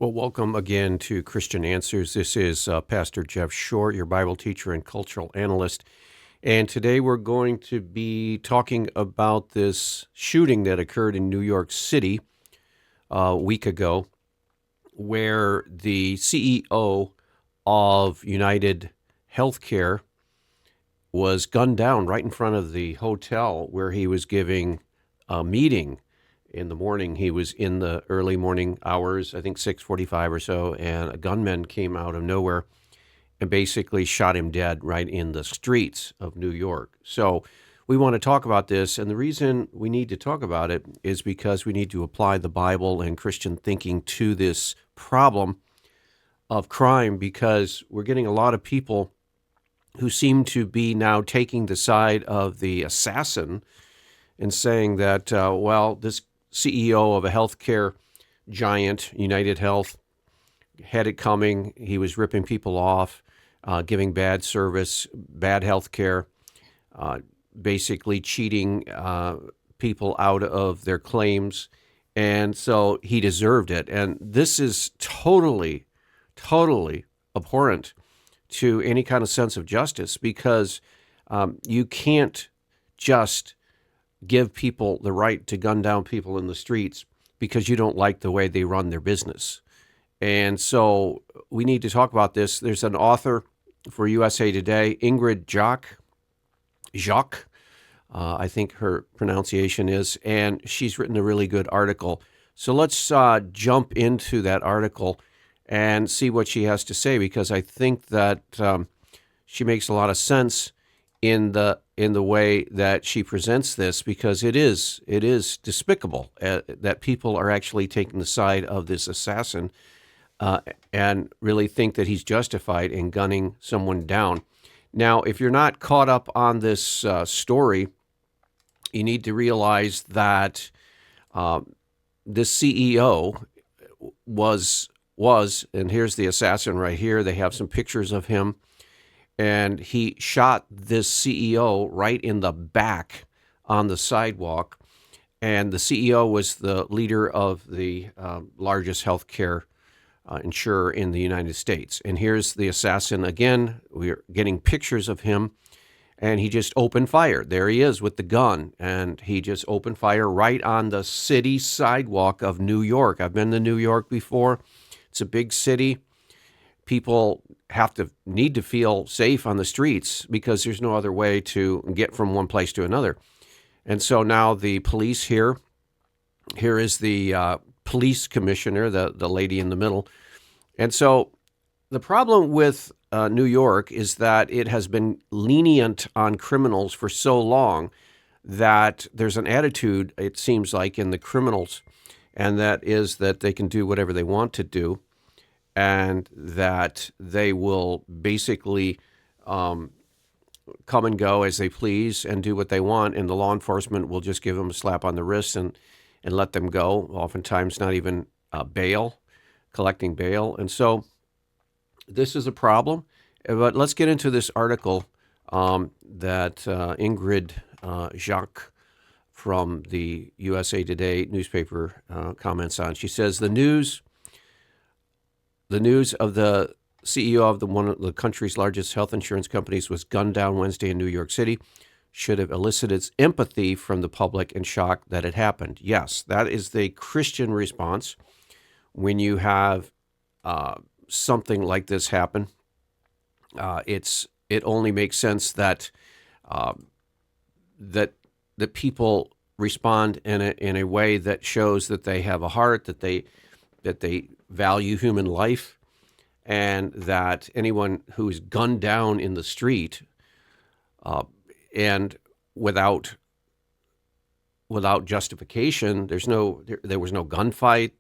Well, welcome again to Christian Answers. This is Pastor Jeff Short, your Bible teacher and cultural analyst. And today we're going to be talking about this shooting that occurred in New York City a week ago, where the CEO of United Healthcare was gunned down right in front of the hotel where he was giving a meeting in the morning. He was in the early morning hours, I think 6:45 or so, and a gunman came out of nowhere and basically shot him dead right in the streets of New York. So we want to talk about this, and the reason we need to talk about it is because we need to apply the Bible and Christian thinking to this problem of crime, because we're getting a lot of people who seem to be now taking the side of the assassin and saying that, this CEO of a healthcare giant, United Health, had it coming. He was ripping people off, giving bad service, bad health care, basically cheating people out of their claims. And so he deserved it. And this is totally, totally abhorrent to any kind of sense of justice, because you can't just give people the right to gun down people in the streets because you don't like the way they run their business. And so we need to talk about this. There's an author for USA Today, Ingrid Jacques, I think her pronunciation is, and she's written a really good article. So let's jump into that article and see what she has to say, because I think that she makes a lot of sense in the way that she presents this, because it is despicable that people are actually taking the side of this assassin and really think that he's justified in gunning someone down. Now, if you're not caught up on this story, you need to realize that this CEO was, and here's the assassin right here. They have some pictures of him. And he shot this CEO right in the back on the sidewalk. And the CEO was the leader of the largest healthcare insurer in the United States. And here's the assassin again. We're getting pictures of him. And he just opened fire. There he is with the gun. And he just opened fire right on the city sidewalk of New York. I've been to New York before. It's a big city. People need to feel safe on the streets because there's no other way to get from one place to another. And so now the police here is the police commissioner, the lady in the middle. And so the problem with New York is that it has been lenient on criminals for so long that there's an attitude, it seems like, in the criminals, and that is that they can do whatever they want to do, and that they will basically come and go as they please and do what they want, and the law enforcement will just give them a slap on the wrist and let them go, oftentimes not even collecting bail. And so this is a problem. But let's get into this article that Ingrid Jacques from the USA Today newspaper comments on. She says, The news of the CEO of one of the country's largest health insurance companies was gunned down Wednesday in New York City should have elicited empathy from the public and shock that it happened. Yes, that is the Christian response when you have something like this happen. It only makes sense that that people respond in a way that shows that they have a heart, that they value human life, and that anyone who is gunned down in the street and without justification, there was no gunfight,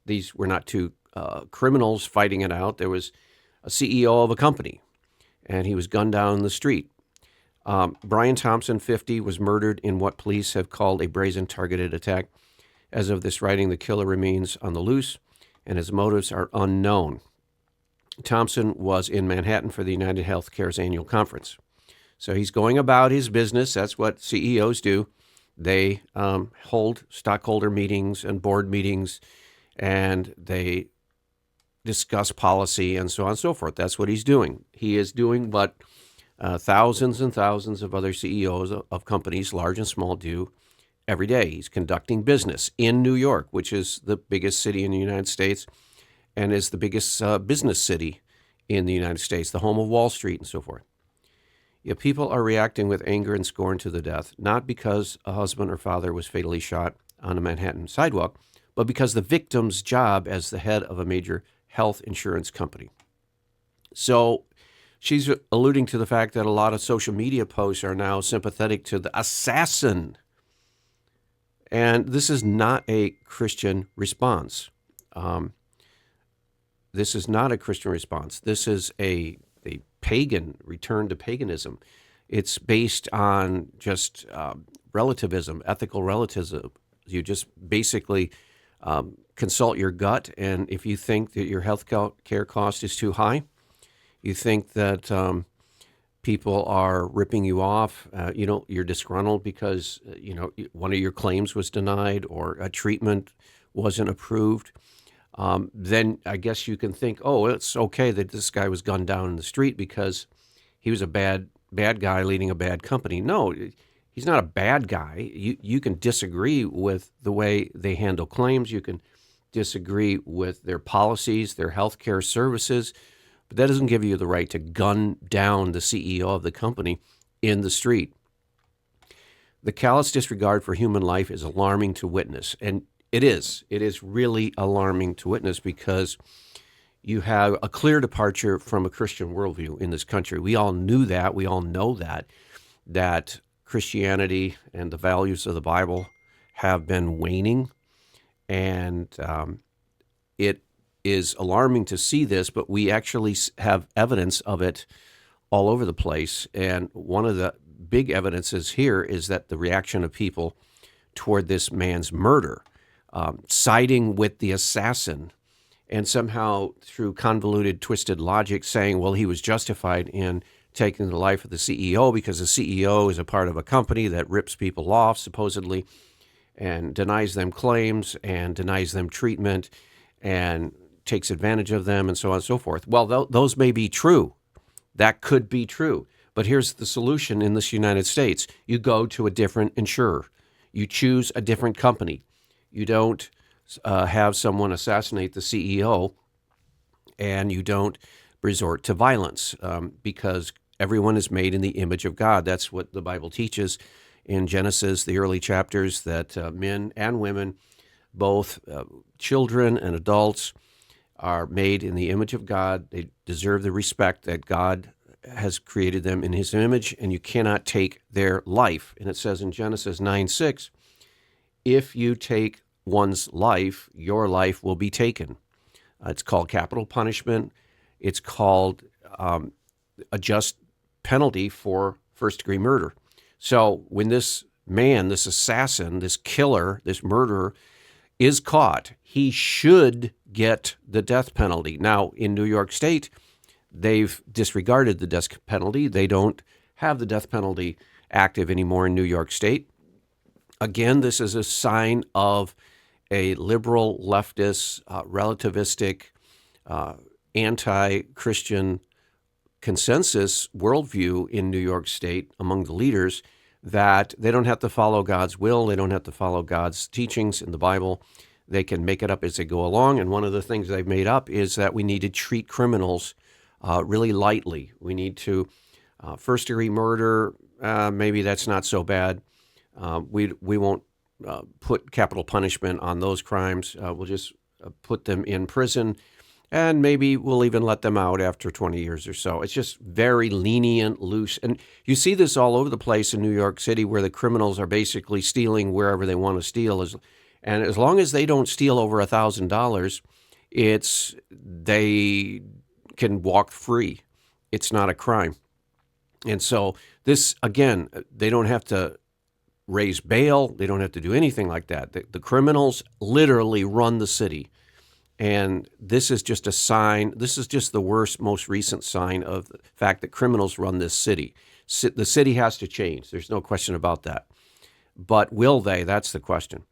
these were not two criminals fighting it out. There was a CEO of a company, and he was gunned down in the street. Brian Thompson, 50, was murdered in what police have called a brazen targeted attack. As of this writing, the killer remains on the loose, and his motives are unknown. Thompson was in Manhattan for the United Healthcare's annual conference. So he's going about his business. That's what CEOs do. They hold stockholder meetings and board meetings, and they discuss policy and so on and so forth. That's what he's doing. He is doing what thousands and thousands of other CEOs of companies, large and small, do every day. He's conducting business in New York, which is the biggest city in the United States and is the biggest business city in the United States, the home of Wall Street and so forth. Yet people are reacting with anger and scorn to the death, not because a husband or father was fatally shot on a Manhattan sidewalk, but because the victim's job as the head of a major health insurance company. So she's alluding to the fact that a lot of social media posts are now sympathetic to the assassin. And this is not a Christian response. This is not a Christian response. This is a pagan return to paganism. It's based on just relativism, ethical relativism. You just basically consult your gut, and if you think that your health care cost is too high, you think that people are ripping you off, you're disgruntled because one of your claims was denied or a treatment wasn't approved, then I guess you can think, oh, it's okay that this guy was gunned down in the street because he was a bad guy leading a bad company. No, he's not a bad guy. You can disagree with the way they handle claims. You can disagree with their policies, their health care services, but that doesn't give you the right to gun down the CEO of the company in the street. The callous disregard for human life is alarming to witness, and it is really alarming to witness because you have a clear departure from a Christian worldview in this country. We all knew that. We all know that Christianity and the values of the Bible have been waning, and it is alarming to see this, but we actually have evidence of it all over the place. And one of the big evidences here is that the reaction of people toward this man's murder, siding with the assassin, and somehow through convoluted, twisted logic saying, well, he was justified in taking the life of the CEO because the CEO is a part of a company that rips people off, supposedly, and denies them claims and denies them treatment and takes advantage of them and so on and so forth. Well, those may be true. That could be true. But here's the solution in this United States. You go to a different insurer. You choose a different company. You don't have someone assassinate the CEO, and you don't resort to violence because everyone is made in the image of God. That's what the Bible teaches in Genesis, the early chapters, that men and women, both children and adults, are made in the image of God. They deserve the respect that God has created them in his image, and you cannot take their life. And it says in Genesis 9:6, if you take one's life, your life will be taken. It's called capital punishment. It's called a just penalty for first-degree murder. So when this man, this assassin, this killer, this murderer is caught, he should get the death penalty. Now, in New York State, they've disregarded the death penalty. They don't have the death penalty active anymore in New York State. Again, this is a sign of a liberal, leftist, relativistic, anti-Christian consensus worldview in New York State among the leaders that they don't have to follow God's will. They don't have to follow God's teachings in the Bible. They can make it up as they go along. And one of the things they've made up is that we need to treat criminals really lightly. We need to, first-degree murder, maybe that's not so bad. We won't put capital punishment on those crimes. We'll just put them in prison, and maybe we'll even let them out after 20 years or so. It's just very lenient, loose. And you see this all over the place in New York City where the criminals are basically stealing wherever they want to steal. And as long as they don't steal over $1,000, they can walk free. It's not a crime. And so this, again, they don't have to raise bail. They don't have to do anything like that. The criminals literally run the city. And this is just a sign. This is just the worst, most recent sign of the fact that criminals run this city. The city has to change. There's no question about that. But will they? That's the question.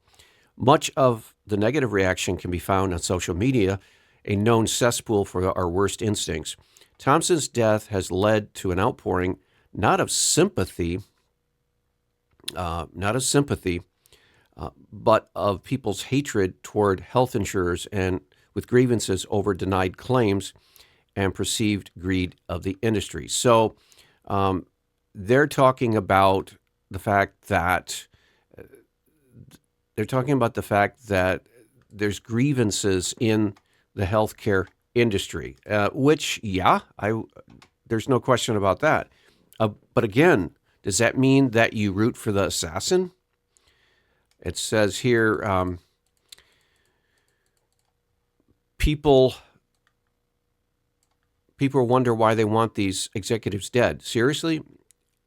Much of the negative reaction can be found on social media, a known cesspool for our worst instincts. Thompson's death has led to an outpouring not of sympathy, but of people's hatred toward health insurers and with grievances over denied claims and perceived greed of the industry. So they're talking about the fact that there's grievances in the healthcare industry, which, there's no question about that. But again, does that mean that you root for the assassin? It says here, people wonder why they want these executives dead. Seriously?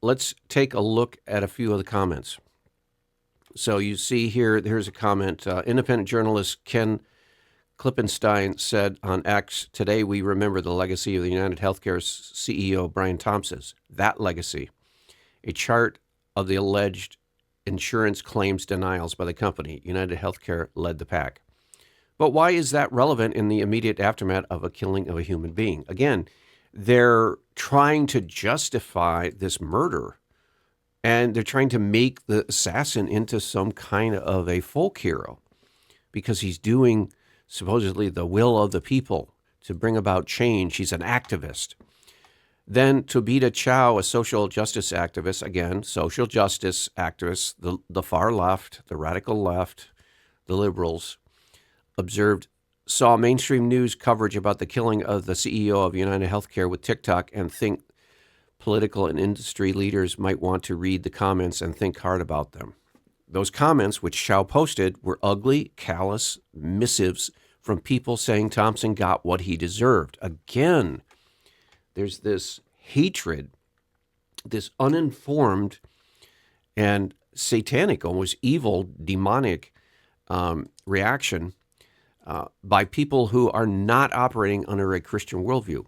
Let's take a look at a few of the comments. So you see here's a comment. Independent journalist Ken Klippenstein said on X, "Today we remember the legacy of the United Healthcare's CEO, Brian Thompson. That legacy, a chart of the alleged insurance claims denials by the company. United Healthcare led the pack." But why is that relevant in the immediate aftermath of a killing of a human being? Again, they're trying to justify this murder, and they're trying to make the assassin into some kind of a folk hero because he's doing supposedly the will of the people to bring about change. He's an activist. Then Tobita Chow, a social justice activist, again, social justice activist, the far left, the radical left, the liberals, saw mainstream news coverage about the killing of the CEO of United Healthcare with TikTok and think political and industry leaders might want to read the comments and think hard about them. Those comments, which Chow posted, were ugly, callous missives from people saying Thompson got what he deserved. Again, there's this hatred, this uninformed and satanic, almost evil, demonic reaction by people who are not operating under a Christian worldview.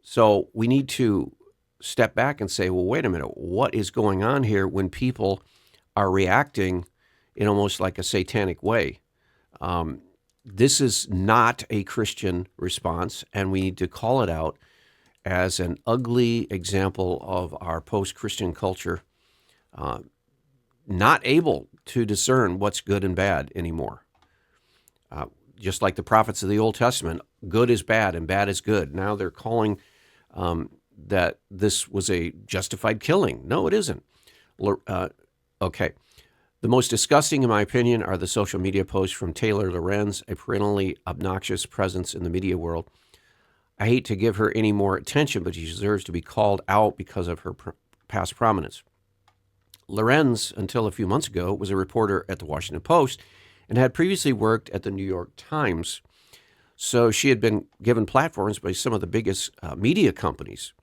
So we need to step back and say, well, wait a minute, what is going on here when people are reacting in almost like a satanic way? This is not a Christian response, and we need to call it out as an ugly example of our post-Christian culture not able to discern what's good and bad anymore. Just like the prophets of the Old Testament, good is bad and bad is good. Now they're calling that this was a justified killing. No, it isn't. Okay. The most disgusting, in my opinion, are the social media posts from Taylor Lorenz, a perennially obnoxious presence in the media world. I hate to give her any more attention, but she deserves to be called out because of her past prominence. Lorenz, until a few months ago, was a reporter at the Washington Post and had previously worked at the New York Times. So she had been given platforms by some of the biggest media companies.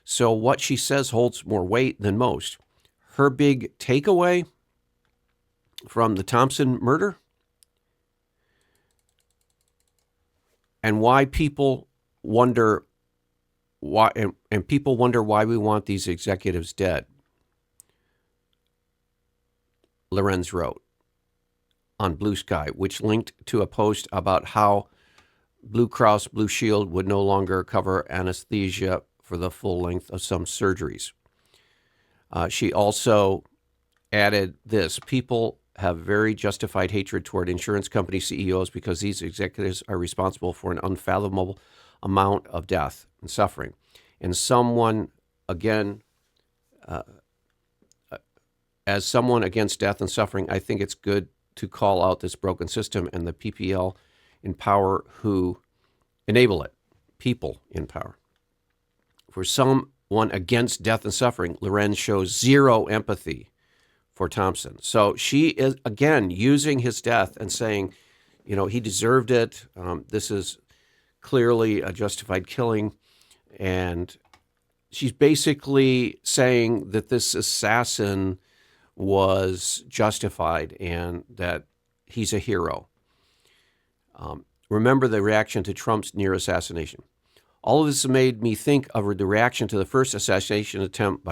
So what she says holds more weight than most. Her big takeaway from the Thompson murder and why people wonder why, and people wonder why we want these executives dead. Lorenz wrote on Blue Sky, which linked to a post about how Blue Cross Blue Shield would no longer cover anesthesia for the full length of some surgeries. She also added this: people have very justified hatred toward insurance company CEOs because these executives are responsible for an unfathomable amount of death and suffering. And someone, again, as someone against death and suffering, I think it's good to call out this broken system and the PPL in power who enable it, people in power. For someone against death and suffering, Lorenz shows zero empathy for Thompson. So she is, again, using his death and saying, you know, he deserved it. This is clearly a justified killing. And she's basically saying that this assassin was justified and that he's a hero. Remember the reaction to Trump's near assassination. All of this made me think of the reaction to the first assassination attempt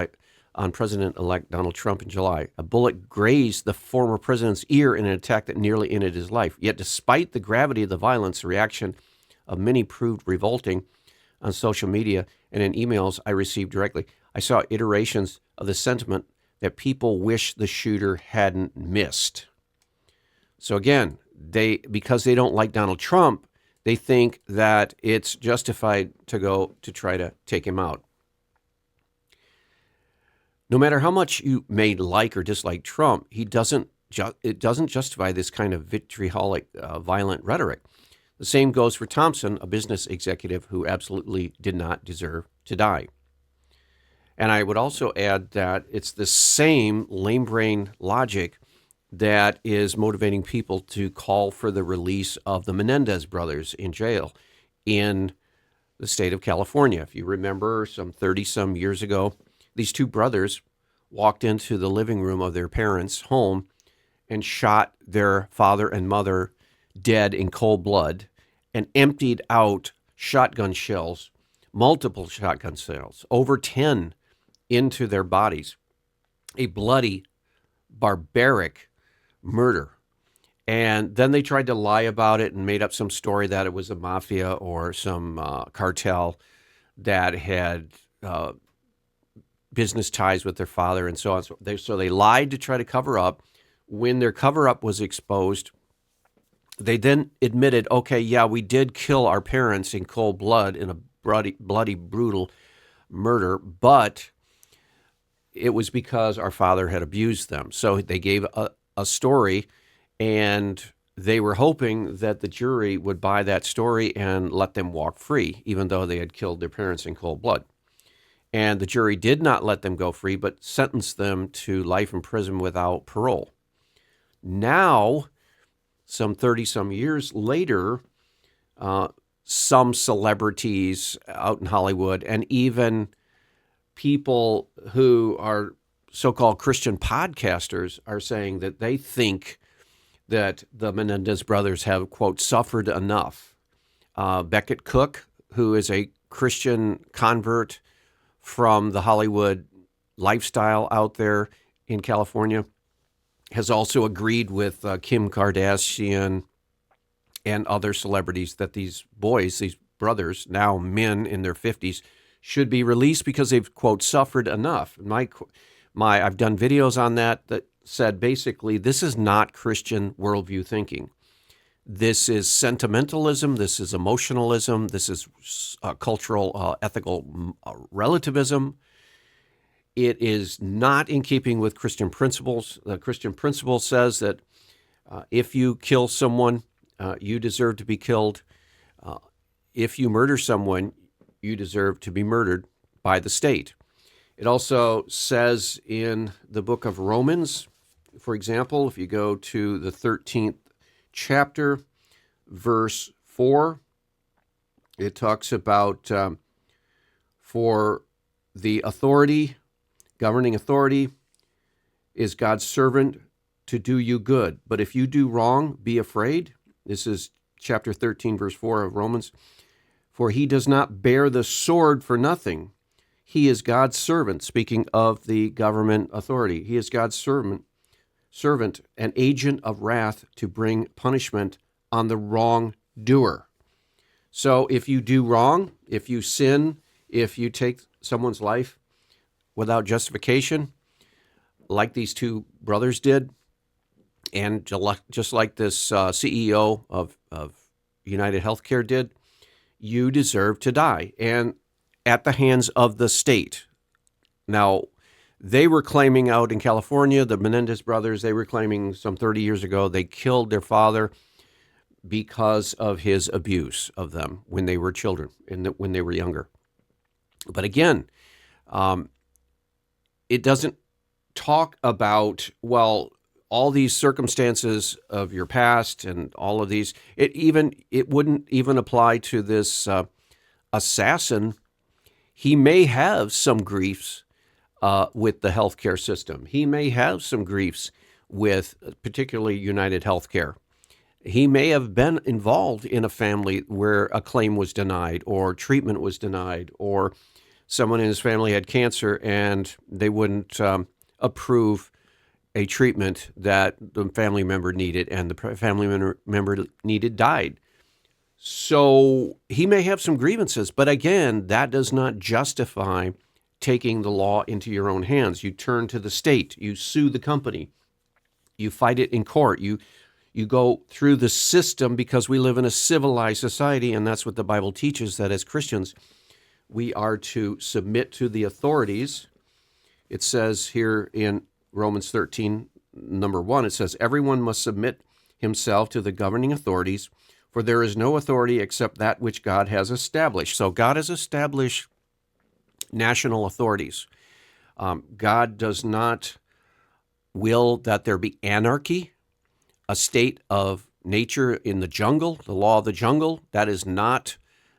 on President-elect Donald Trump in July. A bullet grazed the former president's ear in an attack that nearly ended his life. Yet despite the gravity of the violence, the reaction of many proved revolting on social media and in emails I received directly. I saw iterations of the sentiment that people wish the shooter hadn't missed. So again, because they don't like Donald Trump, they think that it's justified to go to try to take him out. No matter how much you may like or dislike Trump, it doesn't justify this kind of vitriolic, violent rhetoric. The same goes for Thompson, a business executive who absolutely did not deserve to die. And I would also add that it's the same lame brain logic that is motivating people to call for the release of the Menendez brothers in jail in the state of California. If you remember, some 30-some years ago, these two brothers walked into the living room of their parents' home and shot their father and mother dead in cold blood and emptied out shotgun shells, multiple shotgun shells, over 10 into their bodies. A bloody, barbaric murder. And then they tried to lie about it and made up some story that it was a mafia or some cartel that had business ties with their father and so on. So they lied to try to cover up. When their cover-up was exposed, they then admitted, okay, yeah, we did kill our parents in cold blood in a bloody, brutal murder, but it was because our father had abused them. So they gave a story, and they were hoping that the jury would buy that story and let them walk free, even though they had killed their parents in cold blood. And the jury did not let them go free, but sentenced them to life in prison without parole. Now, some 30-some years later, some celebrities out in Hollywood and even people who are so-called Christian podcasters are saying that they think that the Menendez brothers have, quote, suffered enough. Becket Cook, who is a Christian convert from the Hollywood lifestyle out there in California, has also agreed with Kim Kardashian and other celebrities that these boys, these brothers, now men in their 50s, should be released because they've, quote, suffered enough. I've done videos on that said basically this is not Christian worldview thinking. This is sentimentalism. This is emotionalism. This is cultural, ethical relativism. It is not in keeping with Christian principles. The Christian principle says that if you kill someone, you deserve to be killed. If you murder someone, you deserve to be murdered by the state. It also says in the book of Romans, for example, if you go to the 13th chapter, verse 4, it talks about for the authority, governing authority, is God's servant to do you good. But if you do wrong, be afraid. This is chapter 13, verse 4 of Romans. For he does not bear the sword for nothing. He is God's servant, speaking of the government authority. He is God's servant, an agent of wrath to bring punishment on the wrongdoer. So if you do wrong, if you sin, if you take someone's life without justification, like these two brothers did, and just like this CEO of United Healthcare did, you deserve to die, and at the hands of the state. Now, they were claiming out in California, the Menendez brothers, they were claiming some 30 years ago they killed their father because of his abuse of them when they were children and when they were younger. But again, it doesn't talk about, well, all these circumstances of your past and all of these. It wouldn't even apply to this assassin. He may have some griefs with the healthcare system. He may have some griefs with particularly United Healthcare. He may have been involved in a family where a claim was denied or treatment was denied, or someone in his family had cancer and they wouldn't approve a treatment that the family member needed, and the family member needed died. So he may have some grievances, but again, that does not justify taking the law into your own hands. You turn to the state, you sue the company, you fight it in court, you go through the system, because we live in a civilized society, and that's what the Bible teaches, that as Christians, we are to submit to the authorities. It says here in Romans 13, number 1, it says, everyone must submit himself to the governing authorities, for there is no authority except that which God has established. So God has established national authorities. God does not will that there be anarchy, a state of nature in the jungle, the law of the jungle. That is not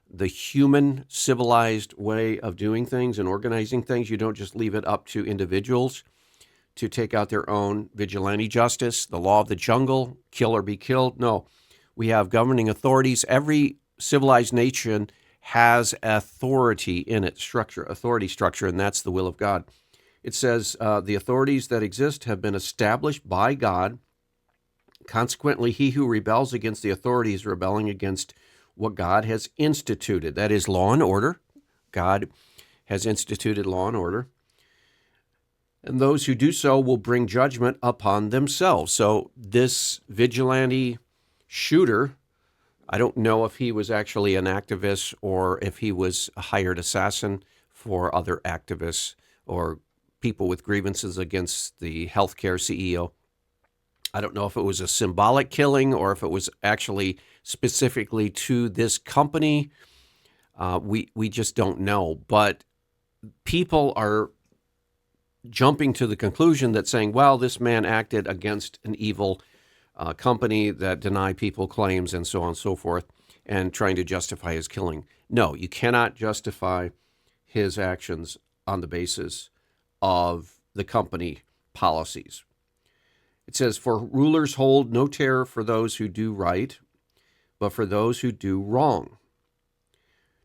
the human civilized way of doing things and organizing things. You don't just leave it up to individuals to take out their own vigilante justice, the law of the jungle, kill or be killed. No, we have governing authorities. Every civilized nation has authority in its structure, authority structure, and that's the will of God. It says the authorities that exist have been established by God. Consequently, he who rebels against the authority is rebelling against what God has instituted. That is law and order. God has instituted law and order. And those who do so will bring judgment upon themselves. So this vigilante shooter, I don't know if he was actually an activist or if he was a hired assassin for other activists or people with grievances against the healthcare CEO. I don't know if it was a symbolic killing or if it was actually specifically to this company. We just don't know. But people are jumping to the conclusion that saying, well, this man acted against an evil company that deny people claims and so on and so forth, and trying to justify his killing. No, you cannot justify his actions on the basis of the company policies. It says, for rulers hold no terror for those who do right, but for those who do wrong.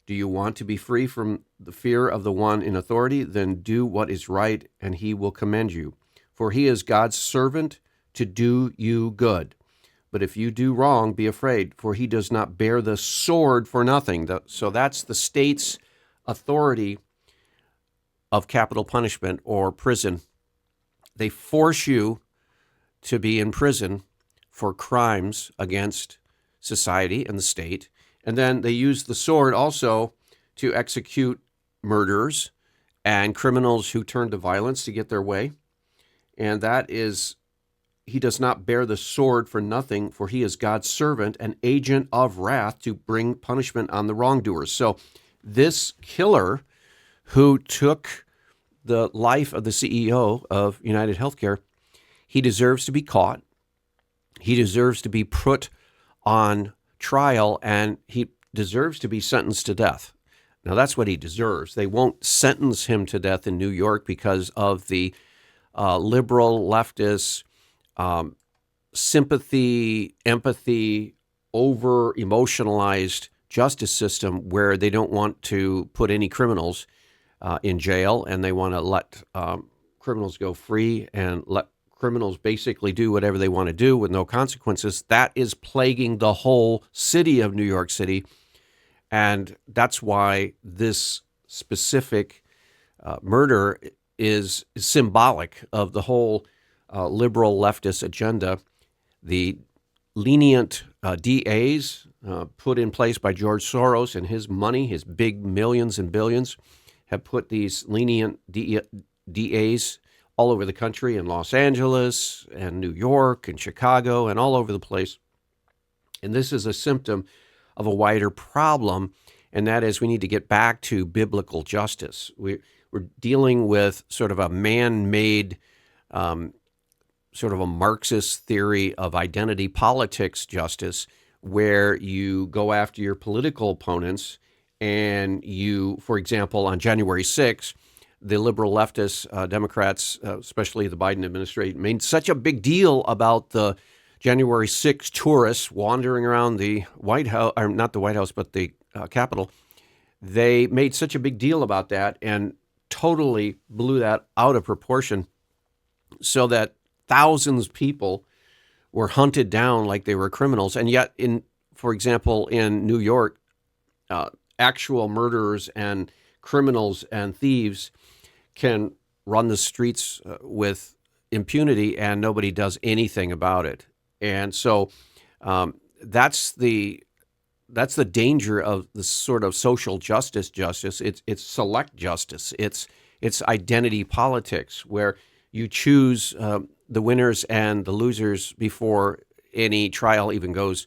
Do you want to be free from the fear of the one in authority? Then do what is right, and he will commend you. For he is God's servant to do you good. But if you do wrong, be afraid, for he does not bear the sword for nothing. So that's the state's authority of capital punishment or prison. They force you to be in prison for crimes against society and the state. And then they use the sword also to execute murderers and criminals who turn to violence to get their way. And that is, he does not bear the sword for nothing, for he is God's servant, an agent of wrath to bring punishment on the wrongdoers. So this killer who took the life of the CEO of United Healthcare, he deserves to be caught. He deserves to be put on trial, and he deserves to be sentenced to death. Now, that's what he deserves. They won't sentence him to death in New York because of the liberal leftist sympathy, empathy, over-emotionalized justice system where they don't want to put any criminals in jail, and they want to let criminals go free and let criminals basically do whatever they want to do with no consequences. That is plaguing the whole city of New York City, and that's why this specific murder is symbolic of the whole liberal leftist agenda. The lenient DAs put in place by George Soros and his money, his big millions and billions, have put these lenient DAs all over the country, in Los Angeles and New York and Chicago and all over the place. And this is a symptom of a wider problem, and that is we need to get back to biblical justice. We're dealing with sort of a man-made, sort of a Marxist theory of identity politics justice, where you go after your political opponents and you, for example, on January 6th, the liberal leftists, Democrats, especially the Biden administration, made such a big deal about the January 6th tourists wandering around the White House, or not the White House, but the Capitol. They made such a big deal about that and totally blew that out of proportion, so that thousands of people were hunted down like they were criminals. And yet in for example, in New York, actual murderers and criminals and thieves can run the streets with impunity, and nobody does anything about it. And so that's the danger of the sort of social justice. It's select justice. It's identity politics, where you choose the winners and the losers before any trial even goes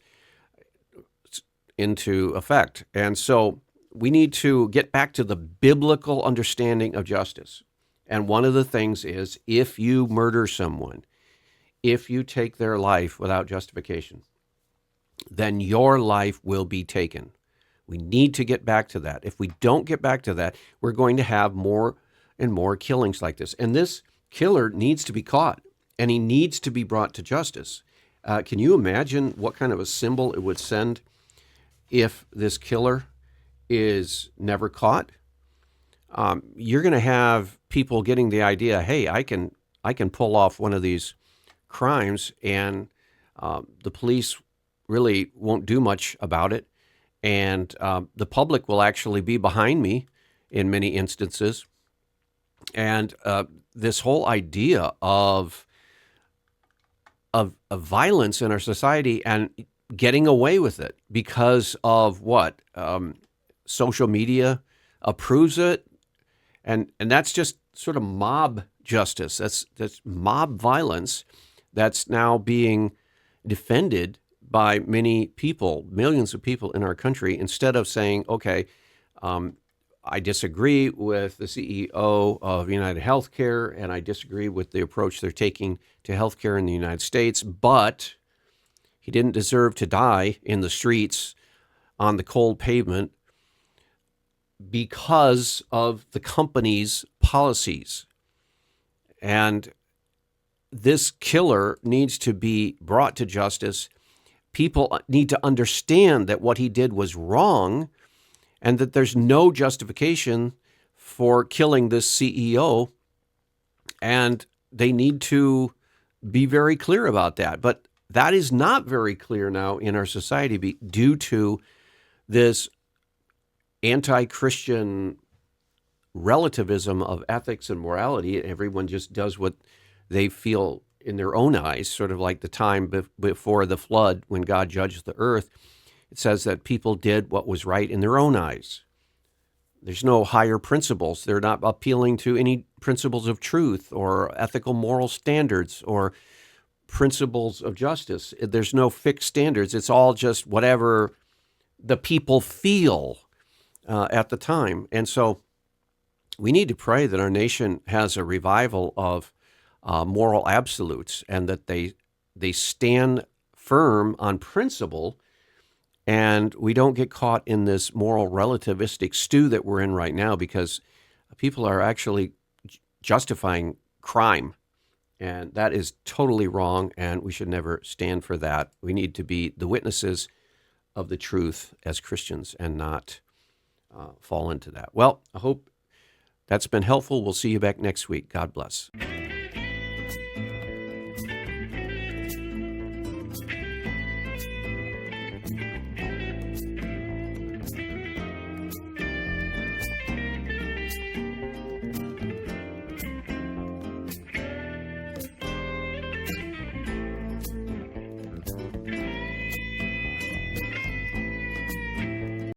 into effect. And so we need to get back to the biblical understanding of justice. And one of the things is, if you murder someone, if you take their life without justification, then your life will be taken. We need to get back to that. If we don't get back to that, we're going to have more and more killings like this. And this killer needs to be caught, and he needs to be brought to justice. Can you imagine what kind of a symbol it would send if this killer is never caught? You're going to have people getting the idea, hey, I can pull off one of these crimes, and the police really won't do much about it, and the public will actually be behind me in many instances. And this whole idea of violence in our society and getting away with it because of what? Social media approves it, and that's just sort of mob justice. That's mob violence that's now being defended by many people, millions of people in our country, instead of saying, okay, I disagree with the CEO of United Healthcare, and I disagree with the approach they're taking to healthcare in the United States, but he didn't deserve to die in the streets on the cold pavement because of the company's policies. And this killer needs to be brought to justice. People need to understand that what he did was wrong, and that there's no justification for killing this CEO, and they need to be very clear about that. But that is not very clear now in our society due to this anti-Christian relativism of ethics and morality. Everyone just does what they feel in their own eyes, sort of like the time before the flood when God judged the earth. It says that people did what was right in their own eyes. There's no higher principles. They're not appealing to any principles of truth or ethical moral standards or principles of justice. There's no fixed standards. It's all just whatever the people feel at the time. And so we need to pray that our nation has a revival of moral absolutes, and that they stand firm on principle, and we don't get caught in this moral relativistic stew that we're in right now, because people are actually justifying crime, and that is totally wrong, and we should never stand for that. We need to be the witnesses of the truth as Christians and not fall into that. Well, I hope that's been helpful. We'll see you back next week. God bless.